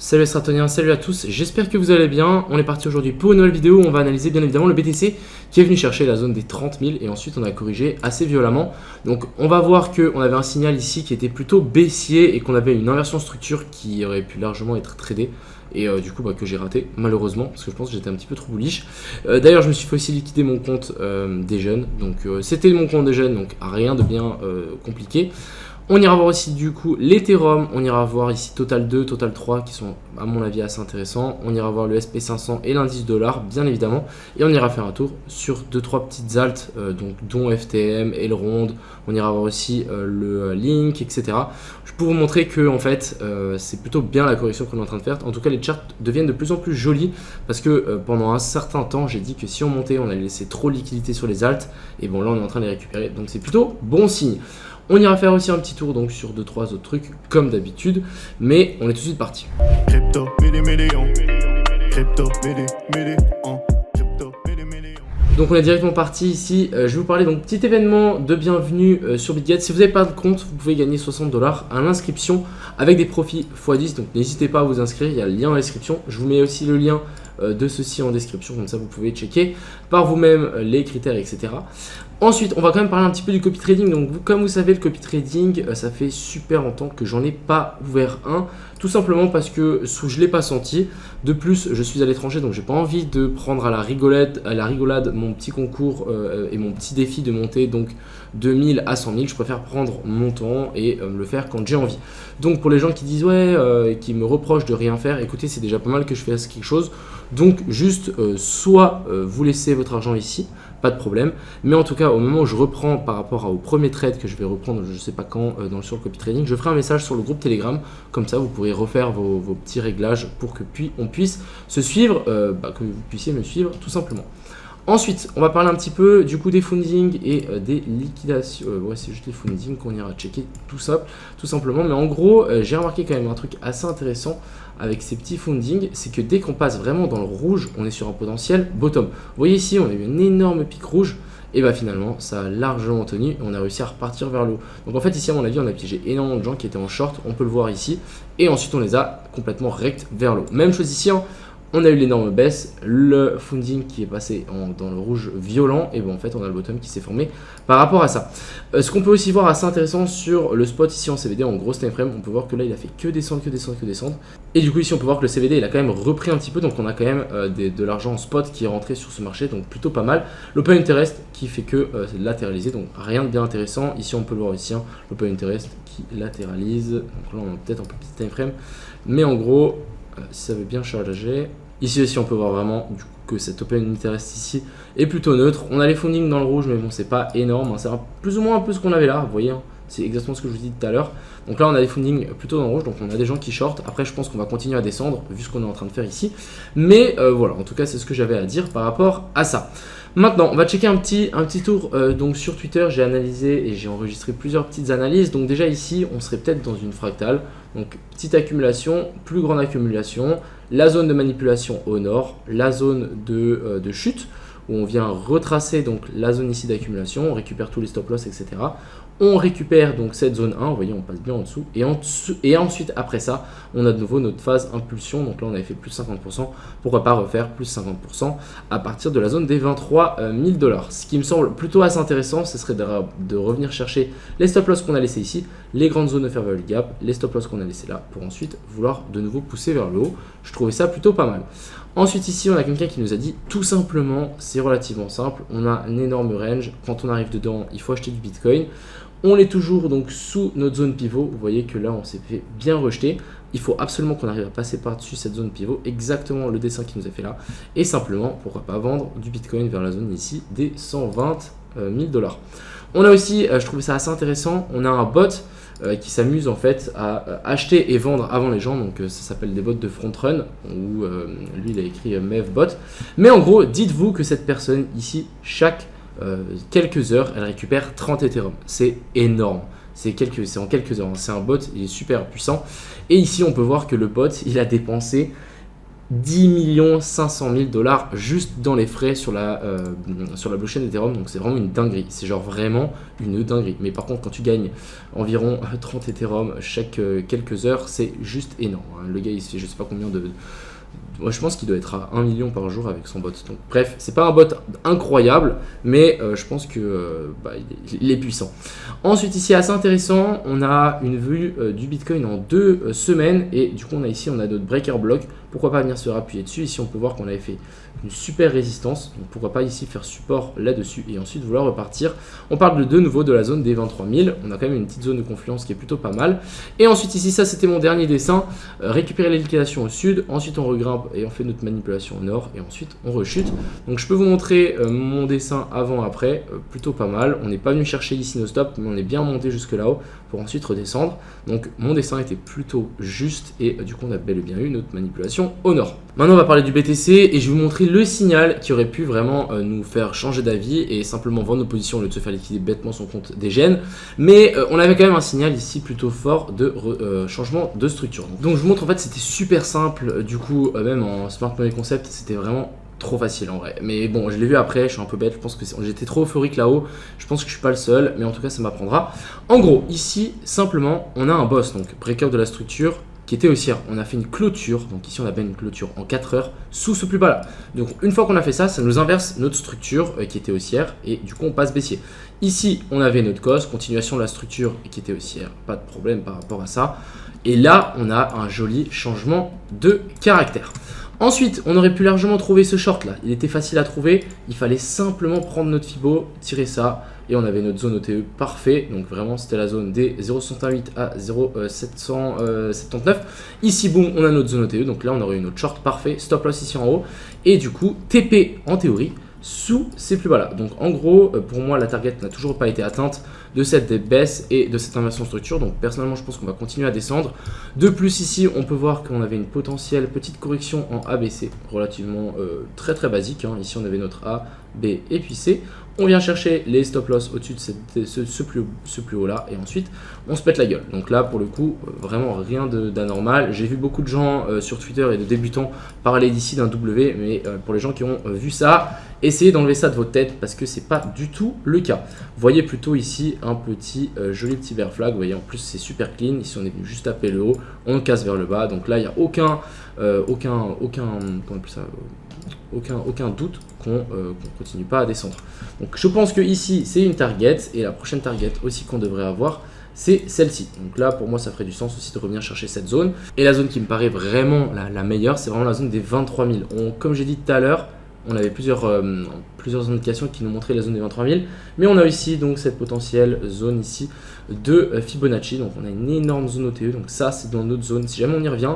Salut Stratoniens, salut à tous, j'espère que vous allez bien. On est parti aujourd'hui pour une nouvelle vidéo où on va analyser bien évidemment le BTC qui est venu chercher la zone des 30 000 et ensuite on a corrigé assez violemment. Donc on va voir qu'on avait un signal ici qui était plutôt baissier et qu'on avait une inversion structure qui aurait pu largement être tradée. Et du coup que j'ai raté malheureusement parce que je pense que j'étais un petit peu trop bullish. D'ailleurs je me suis fait aussi liquider mon compte des jeunes. Donc c'était mon compte des jeunes, donc rien de bien compliqué. On ira voir aussi du coup l'Ethereum, on ira voir ici Total 2, Total 3 qui sont à mon avis assez intéressants. On ira voir le SP500 et l'indice dollar bien évidemment. Et on ira faire un tour sur 2-3 petites alts, dont FTM, Elrond. On ira voir aussi le Link, etc. Je peux vous montrer que en fait c'est plutôt bien la correction qu'on est en train de faire. En tout cas les charts deviennent de plus en plus jolis parce que pendant un certain temps j'ai dit que si on montait on allait laisser trop de liquidité sur les alts. Et bon là on est en train de les récupérer donc c'est plutôt bon signe. On ira faire aussi un petit tour donc sur 2-3 autres trucs comme d'habitude, mais on est tout de suite parti. Crypto, crypto, Donc on est directement parti ici, je vais vous parler donc petit événement de bienvenue sur BitGet. Si vous n'avez pas de compte, vous pouvez gagner 60 $ à l'inscription avec des profits x10, donc n'hésitez pas à vous inscrire, il y a le lien dans la description. Je vous mets aussi le lien de ceci en description, comme ça vous pouvez checker par vous-même les critères, etc. Ensuite, on va quand même parler un petit peu du copy trading. Donc, comme vous savez, le copy trading, ça fait super longtemps que j'en ai pas ouvert un. Tout simplement parce que je ne l'ai pas senti. De plus, je suis à l'étranger, donc j'ai pas envie de prendre à la rigolade mon petit concours et mon petit défi de monter donc de 1000 à 100 000. Je préfère prendre mon temps et le faire quand j'ai envie. Donc, pour les gens qui disent ouais, qui me reprochent de rien faire, écoutez, c'est déjà pas mal que je fasse quelque chose. Donc, juste soit vous laissez votre argent ici, pas de problème. Mais en tout cas, au moment où je reprends par rapport au premier trade que je vais reprendre, je ne sais pas quand, sur le copy trading, je ferai un message sur le groupe Telegram. Comme ça, vous pourrez refaire vos petits réglages pour que on puisse se suivre, que vous puissiez me suivre tout simplement. Ensuite, on va parler un petit peu du coup des fundings et des liquidations. Ouais, c'est juste les fundings qu'on ira checker tout ça, tout simplement. Mais en gros, j'ai remarqué quand même un truc assez intéressant avec ces petits fundings, c'est que dès qu'on passe vraiment dans le rouge, on est sur un potentiel bottom. Vous voyez ici, on a eu une énorme pic rouge. Et bah finalement, ça a largement tenu et on a réussi à repartir vers le haut. Donc en fait, ici, à mon avis, on a piégé énormément de gens qui étaient en short. On peut le voir ici. Et ensuite, on les a complètement rect vers le haut. Même chose ici, hein. On a eu l'énorme baisse, le funding qui est passé dans le rouge violent, et bon en fait on a le bottom qui s'est formé par rapport à ça. Ce qu'on peut aussi voir assez intéressant sur le spot ici en CVD, en gros time frame, on peut voir que là il a fait que descendre, que descendre, que descendre. Et du coup ici on peut voir que le CVD il a quand même repris un petit peu, donc on a quand même de l'argent en spot qui est rentré sur ce marché, donc plutôt pas mal. L'open interest qui fait que c'est latéralisé, donc rien de bien intéressant. Ici on peut le voir ici, hein, l'open interest qui latéralise, donc là on a peut-être un peu petit time frame, mais en gros si ça veut bien charger. Ici aussi on peut voir vraiment du coup, que cet open interest ici est plutôt neutre. On a les fundings dans le rouge mais bon c'est pas énorme, hein. C'est plus ou moins un peu ce qu'on avait là, vous voyez, hein. C'est exactement ce que je vous dis tout à l'heure. Donc là on a des fundings plutôt dans le rouge, donc on a des gens qui short. Après je pense qu'on va continuer à descendre vu ce qu'on est en train de faire ici. Mais voilà, en tout cas c'est ce que j'avais à dire par rapport à ça. Maintenant, on va checker un petit tour donc sur Twitter. J'ai analysé et j'ai enregistré plusieurs petites analyses. Donc déjà ici, on serait peut-être dans une fractale. Donc petite accumulation, plus grande accumulation, la zone de manipulation au nord, la zone de chute où on vient retracer donc la zone ici d'accumulation, on récupère tous les stop loss, etc. On récupère donc cette zone 1, vous voyez on passe bien en dessous, et ensuite après ça on a de nouveau notre phase impulsion, donc là on avait fait plus 50%, pourquoi pas refaire plus 50% à partir de la zone des 23 000 $. Ce qui me semble plutôt assez intéressant, ce serait de revenir chercher les stop loss qu'on a laissé ici, les grandes zones de fair value gap, les stop loss qu'on a laissé là, pour ensuite vouloir de nouveau pousser vers le haut. Je trouvais ça plutôt pas mal. Ensuite ici on a quelqu'un qui nous a dit tout simplement, c'est relativement simple, on a un énorme range, quand on arrive dedans il faut acheter du bitcoin. On est toujours donc sous notre zone pivot, vous voyez que là on s'est fait bien rejeter. Il faut absolument qu'on arrive à passer par-dessus cette zone pivot, exactement le dessin qui nous a fait là. Et simplement, pourquoi pas vendre du bitcoin vers la zone ici des 120 000 $. On a aussi, je trouvais ça assez intéressant, on a un bot qui s'amuse en fait à acheter et vendre avant les gens, donc ça s'appelle des bots de front run, où lui il a écrit mevbot. Mais en gros, dites-vous que cette personne ici, chaque quelques heures, elle récupère 30 Ethereum. C'est énorme. C'est en quelques heures. C'est un bot, il est super puissant. Et ici, on peut voir que le bot, il a dépensé 10 500 000 $ juste dans les frais sur la blockchain d'Ethereum. Donc c'est vraiment une dinguerie, c'est genre vraiment une dinguerie. Mais par contre quand tu gagnes environ 30 Ethereum chaque quelques heures, c'est juste énorme, hein. Le gars il se fait je sais pas combien de... Moi, je pense qu'il doit être à 1 million par jour avec son bot. Donc, bref, c'est pas un bot incroyable, mais je pense que il est puissant. Ensuite, ici, assez intéressant, on a une vue du Bitcoin en 2 semaines. Et du coup, on a notre breaker block. Pourquoi pas venir se appuyer dessus? Ici, on peut voir qu'on avait fait une super résistance. Donc, pourquoi pas ici faire support là-dessus et ensuite vouloir repartir. On parle de nouveau de la zone des 23 000. On a quand même une petite zone de confluence qui est plutôt pas mal. Et ensuite, ici, ça, c'était mon dernier dessin. Récupérer les liquidations au sud. Ensuite, on regrimpe et on fait notre manipulation au nord et ensuite on rechute. Donc je peux vous montrer mon dessin avant-après, plutôt pas mal. On n'est pas venu chercher ici nos stops, mais on est bien monté jusque là-haut pour ensuite redescendre. Donc mon dessin était plutôt juste et du coup on a bel et bien eu notre manipulation au nord. Maintenant on va parler du BTC et je vais vous montrer le signal qui aurait pu vraiment nous faire changer d'avis et simplement vendre nos positions au lieu de se faire liquider bêtement son compte des gènes. Mais on avait quand même un signal ici plutôt fort de changement de structure. Donc je vous montre, en fait c'était super simple, du coup même en Smart Money Concept c'était vraiment trop facile en vrai. Mais bon, je l'ai vu après, je suis un peu bête, je pense que j'étais trop euphorique là-haut, je pense que je suis pas le seul, mais en tout cas ça m'apprendra. En gros, ici simplement on a un boss, donc breakout de la structure qui était haussière. On a fait une clôture, donc ici on a bien une clôture en 4 heures sous ce plus bas là. Donc une fois qu'on a fait ça, ça nous inverse notre structure qui était haussière et du coup on passe baissier. Ici on avait notre cause, continuation de la structure qui était haussière, pas de problème par rapport à ça. Et là on a un joli changement de caractère. Ensuite, on aurait pu largement trouver ce short là, il était facile à trouver, il fallait simplement prendre notre Fibo, tirer ça et on avait notre zone OTE parfait, donc vraiment c'était la zone des 0,168 à 0,779. Ici boum, on a notre zone OTE, donc là on aurait eu notre short parfait, stop loss ici en haut et du coup TP en théorie sous ces plus bas là. Donc en gros, pour moi la target n'a toujours pas été atteinte de cette baisse et de cette inversion structure. Donc personnellement je pense qu'on va continuer à descendre. De plus ici on peut voir qu'on avait une potentielle petite correction en ABC relativement très très basique, hein. Ici on avait notre A, B et puis C. On vient chercher les stop loss au-dessus de ce plus haut là et ensuite on se pète la gueule. Donc là pour le coup vraiment rien d'anormal. J'ai vu beaucoup de gens sur Twitter et de débutants parler d'ici d'un W, mais pour les gens qui ont vu ça, essayez d'enlever ça de votre tête parce que c'est pas du tout le cas. Vous voyez plutôt ici un petit joli petit bear flag. Vous voyez en plus c'est super clean. Ici on est venu juste taper le haut, on casse vers le bas. Donc là il n'y a aucun doute qu'on continue pas à descendre. Donc je pense que ici c'est une target et la prochaine target aussi qu'on devrait avoir c'est celle-ci. Donc là pour moi ça ferait du sens aussi de revenir chercher cette zone. Et la zone qui me paraît vraiment la meilleure, c'est vraiment la zone des 23 000. Comme j'ai dit tout à l'heure, on avait plusieurs indications qui nous montraient la zone des 23 000, mais on a ici donc cette potentielle zone ici de Fibonacci. Donc on a une énorme zone OTE, donc ça c'est dans notre zone. Si jamais on y revient,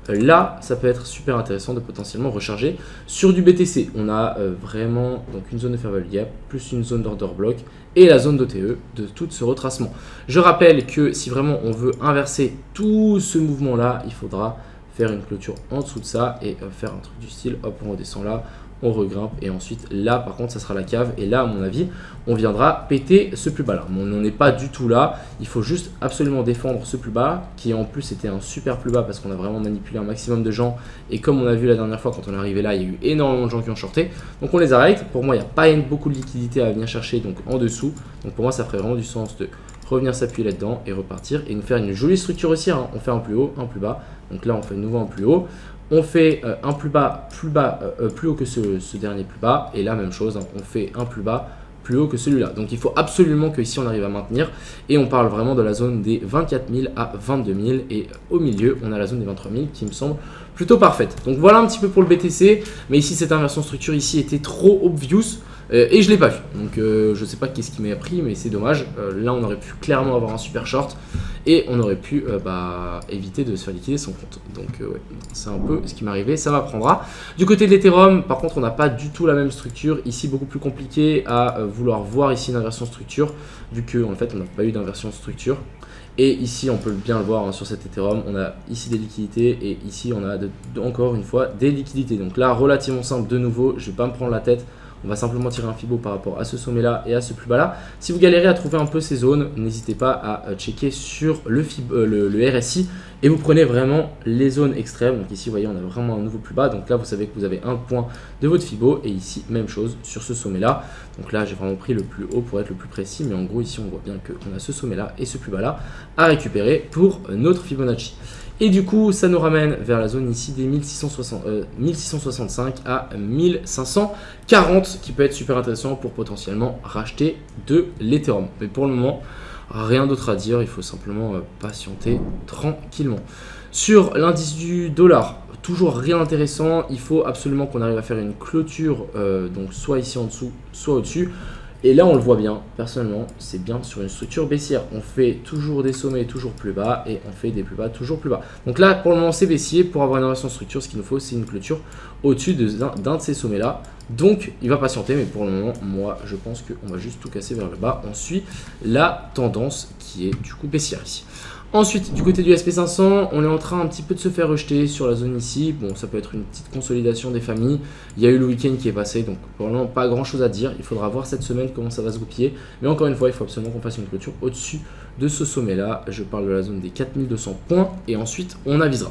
là ça peut être super intéressant de potentiellement recharger. Sur du BTC on a vraiment donc une zone de fair value gap plus une zone d'order block et la zone d'OTE de tout ce retracement. Je rappelle que si vraiment on veut inverser tout ce mouvement là, il faudra faire une clôture en dessous de ça et faire un truc du style hop on redescend là, on regrimpe et ensuite là par contre ça sera la cave et là à mon avis on viendra péter ce plus bas là. On n'en est pas du tout là, il faut juste absolument défendre ce plus bas qui en plus était un super plus bas parce qu'on a vraiment manipulé un maximum de gens et comme on a vu la dernière fois quand on est arrivé là il y a eu énormément de gens qui ont shorté, donc on les arrête. Pour moi il n'y a pas beaucoup de liquidité à venir chercher donc en dessous, donc pour moi ça ferait vraiment du sens de revenir s'appuyer là-dedans et repartir et nous faire une jolie structure aussi, hein. On fait un plus haut, un plus bas, donc là on fait de nouveau un plus haut. On fait un plus haut que ce dernier plus bas. Et là, même chose, hein, on fait un plus bas, plus haut que celui-là. Donc il faut absolument que ici on arrive à maintenir. Et on parle vraiment de la zone des 24 000 à 22 000. Et au milieu, on a la zone des 23 000 qui me semble plutôt parfaite. Donc voilà un petit peu pour le BTC. Mais ici, cette inversion structure ici était trop obvious. Et je ne l'ai pas vu. Donc je ne sais pas qu'est-ce qui m'a pris, mais c'est dommage. Là, on aurait pu clairement avoir un super short. Et on aurait pu éviter de se faire liquider son compte. Donc ouais, c'est un peu ce qui m'est arrivé, ça m'apprendra. Du côté de l'Ethereum, par contre, on n'a pas du tout la même structure. Ici, beaucoup plus compliqué à vouloir voir ici une inversion structure, vu qu'en fait, on n'a pas eu d'inversion structure. Et ici, on peut bien le voir hein, sur cet Ethereum, on a ici des liquidités et ici, on a encore une fois des liquidités. Donc là, relativement simple de nouveau, je ne vais pas me prendre la tête. On va simplement tirer un Fibo par rapport à ce sommet là et à ce plus bas là. Si vous galérez à trouver un peu ces zones, n'hésitez pas à checker sur le RSI et vous prenez vraiment les zones extrêmes. Donc ici vous voyez on a vraiment un nouveau plus bas, donc là vous savez que vous avez un point de votre Fibo et ici même chose sur ce sommet là. Donc là j'ai vraiment pris le plus haut pour être le plus précis, mais en gros ici on voit bien qu'on a ce sommet là et ce plus bas là à récupérer pour notre Fibonacci. Et du coup, ça nous ramène vers la zone ici des 1665 à 1540, qui peut être super intéressant pour potentiellement racheter de l'Ethereum. Mais pour le moment, rien d'autre à dire, il faut simplement patienter tranquillement. Sur l'indice du dollar, toujours rien d'intéressant, il faut absolument qu'on arrive à faire une clôture, donc soit ici en dessous, soit au-dessus. Et là, on le voit bien, personnellement, c'est bien sur une structure baissière. On fait toujours des sommets toujours plus bas et on fait des plus bas toujours plus bas. Donc là, pour le moment, c'est baissier. Pour avoir une inversion de structure, ce qu'il nous faut, c'est une clôture au-dessus d'un de ces sommets-là. Donc, il va patienter, mais pour le moment, moi, je pense qu'on va juste tout casser vers le bas. On suit la tendance qui est du coup baissière ici. Ensuite, du côté du SP500, on est en train un petit peu de se faire rejeter sur la zone ici. Bon, ça peut être une petite consolidation des familles. Il y a eu le week-end qui est passé, donc pour le moment, pas grand-chose à dire. Il faudra voir cette semaine comment ça va se goupiller. Mais encore une fois, il faut absolument qu'on fasse une clôture au-dessus de ce sommet-là. Je parle de la zone des 4200 points et ensuite, on avisera.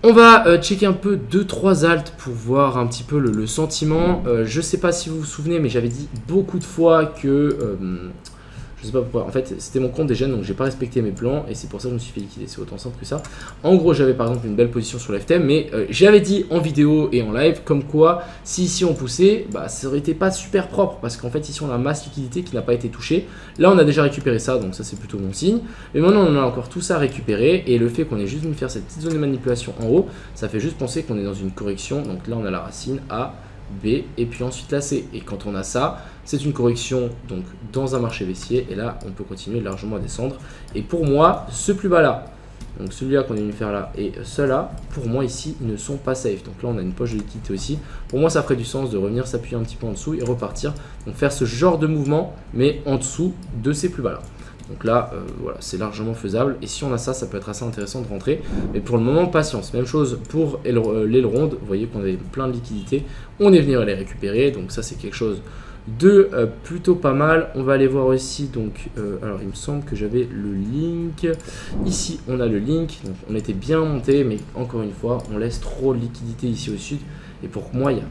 On va checker un peu 2-3 alts pour voir un petit peu le sentiment. Je ne sais pas si vous vous souvenez, mais j'avais dit beaucoup de fois que... je sais pas pourquoi, en fait c'était mon compte des jeunes donc j'ai pas respecté mes plans et c'est pour ça que je me suis fait liquider, c'est autant simple que ça. En gros j'avais par exemple une belle position sur l'FTM mais j'avais dit en vidéo et en live comme quoi si ici on poussait, bah ça aurait été pas super propre parce qu'en fait ici on a masse liquidité qui n'a pas été touchée. Là on a déjà récupéré ça donc ça c'est plutôt bon signe. Mais maintenant on a encore tout ça à récupérer et le fait qu'on ait juste venu faire cette petite zone de manipulation en haut, ça fait juste penser qu'on est dans une correction. Donc là on a la racine A, B et puis ensuite la C. Et quand on a ça, c'est une correction donc dans un marché baissier et là on peut continuer largement à descendre. Et pour moi, ce plus bas là, donc celui-là qu'on est venu faire là et ceux-là, pour moi ici, ils ne sont pas safe. Donc là on a une poche de liquidité aussi. Pour moi ça ferait du sens de revenir s'appuyer un petit peu en dessous et repartir. Donc faire ce genre de mouvement mais en dessous de ces plus bas là. Donc là, voilà, c'est largement faisable. Et si on a ça, ça peut être assez intéressant de rentrer. Mais pour le moment, patience. Même chose pour l'aileron. Vous voyez qu'on avait plein de liquidités. On est venu les récupérer. Donc ça, c'est quelque chose de plutôt pas mal. On va aller voir aussi. Donc, alors, il me semble que j'avais le link. Ici, on a le link. Donc, on était bien monté. Mais encore une fois, on laisse trop de liquidité ici au sud. Et pour moi, il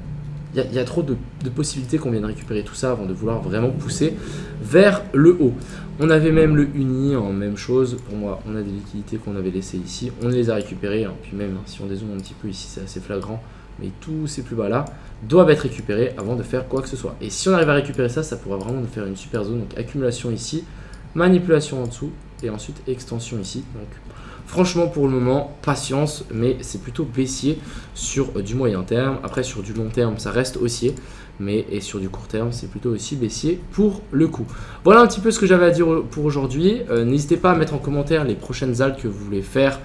y a trop de possibilités qu'on vienne récupérer tout ça avant de vouloir vraiment pousser vers le haut. On avait même le uni en même chose. Pour moi, on a des liquidités qu'on avait laissées ici. On les a récupérées. Hein. Puis même, si on dézoome un petit peu ici, c'est assez flagrant. Mais tous ces plus bas là doivent être récupérés avant de faire quoi que ce soit. Et si on arrive à récupérer ça, ça pourra vraiment nous faire une super zone. Donc accumulation ici, manipulation en dessous et ensuite extension ici. Donc franchement, pour le moment, patience, mais c'est plutôt baissier sur du moyen terme. Après, sur du long terme, ça reste haussier, mais et sur du court terme, c'est plutôt aussi baissier pour le coup. Voilà un petit peu ce que j'avais à dire pour aujourd'hui. N'hésitez pas à mettre en commentaire les prochaines altes que vous voulez faire.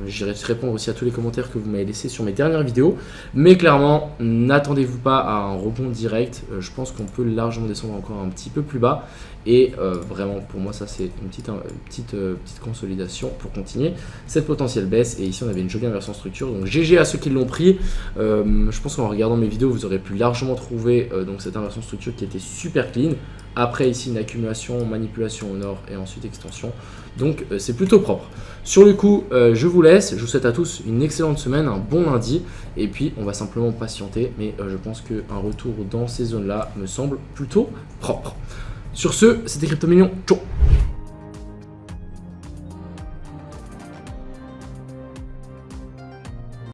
J'irai répondre aussi à tous les commentaires que vous m'avez laissés sur mes dernières vidéos. Mais clairement, n'attendez-vous pas à un rebond direct. Je pense qu'on peut largement descendre encore un petit peu plus bas. Et vraiment, pour moi, ça c'est une petite consolidation pour continuer cette potentielle baisse. Et ici, on avait une jolie inversion structure. Donc GG à ceux qui l'ont pris. Je pense qu'en regardant mes vidéos, vous aurez pu largement trouver donc cette inversion structure qui était super clean. Après ici une accumulation, manipulation au nord et ensuite extension. Donc c'est plutôt propre. Sur le coup, je vous laisse. Je vous souhaite à tous une excellente semaine, un bon lundi. Et puis on va simplement patienter. Mais je pense qu'un retour dans ces zones-là me semble plutôt propre. Sur ce, c'était Crypto Million. Ciao.